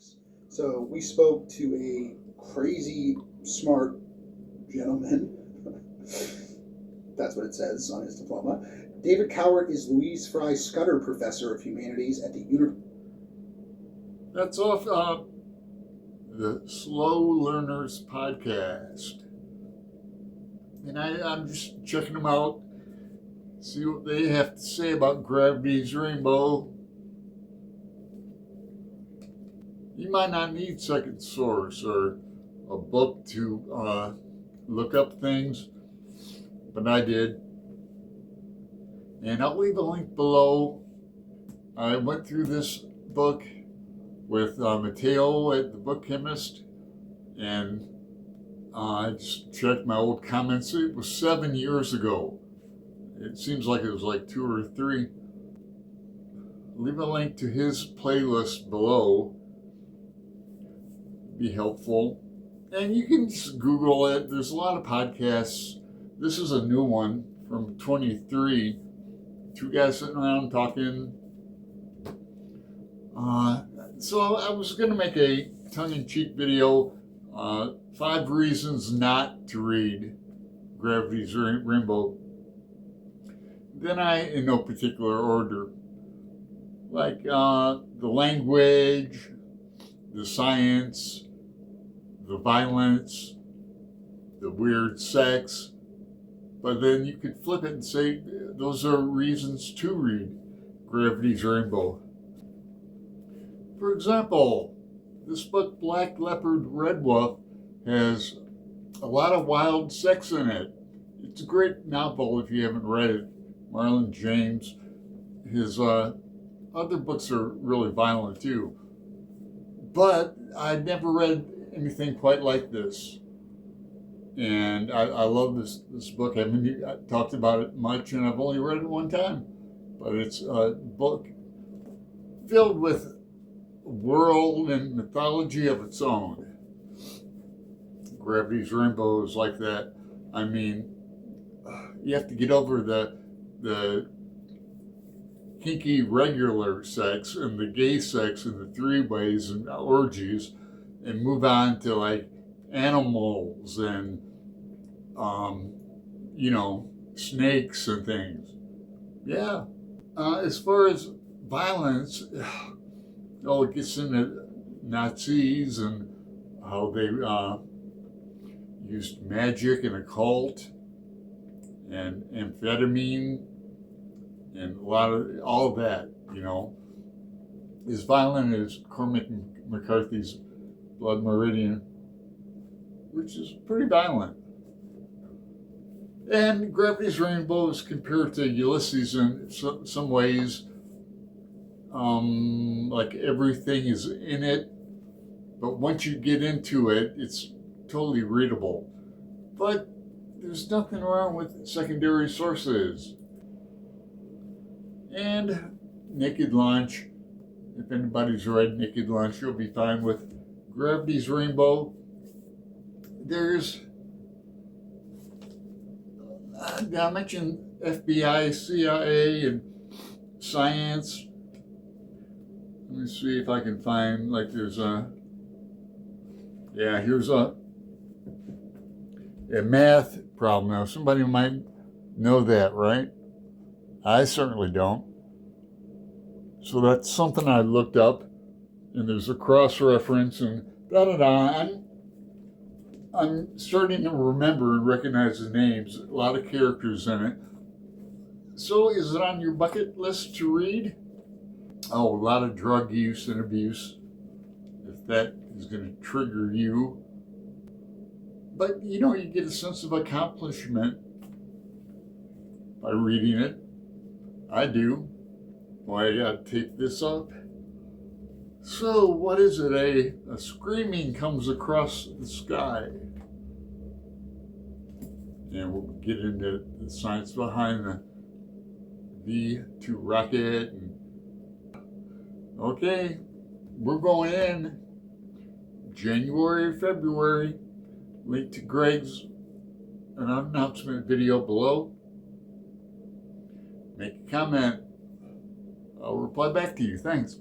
physics. So we spoke to a crazy smart gentleman. That's what it says on his diploma. David Cowart is Louise Fry Scudder Professor of Humanities at the University. That's off the Slow Learners podcast. And I'm just checking them out, see what they have to say about gravity's rainbow. You might not need second source or a book to look up things, but I did. And I'll leave a link below. I went through this book with Mateo at the Book Chemist, and I just checked my old comments. It was 7 years ago. It seems like it was like 2 or 3. Leave a link to his playlist below. Be helpful. And you can just Google it. There's a lot of podcasts. This is a new one from 23. 2 guys sitting around talking. So I was going to make a tongue-in-cheek video, 5 reasons not to read Gravity's Rainbow. Then in no particular order, like the language, the science, the violence, the weird sex. But then you could flip it and say those are reasons to read Gravity's Rainbow. For example, this book, Black Leopard, Red Wolf, has a lot of wild sex in it. It's a great novel if you haven't read it. Marlon James. His other books are really violent too. But I'd never read anything quite like this. And I love this book. I haven't talked about it much, and I've only read it one time. But it's a book filled with world and mythology of its own. Gravity's Rainbow is like that. I mean, you have to get over the kinky regular sex and the gay sex and the 3-ways and orgies and move on to like animals and snakes and things. Yeah. As far as violence, it gets into Nazis and how they used magic and occult and amphetamine and all of that, as violent as Cormac McCarthy's Blood Meridian, which is pretty violent. And Gravity's Rainbow is compared to Ulysses in some ways. Like everything is in it, but once you get into it, it's totally readable. But there's nothing wrong with secondary sources. And Naked Lunch. If anybody's read Naked Lunch, you'll be fine with Gravity's Rainbow. There's, I mentioned FBI, CIA, and science. Let me see if I can find, here's a math problem. Now, somebody might know that, right? I certainly don't. So that's something I looked up, and there's a cross-reference, and da-da-da. I'm starting to remember and recognize the names, a lot of characters in it. So is it on your bucket list to read? Oh, a lot of drug use and abuse, if that is going to trigger you. But, you get a sense of accomplishment by reading it. I do. Boy, I got to tape this up. So, what is it? A screaming comes across the sky. And we'll get into the science behind the V2 rocket. Okay, we're going in January, February. Link to Greg's announcement video below. Make a comment. I'll reply back to you. Thanks.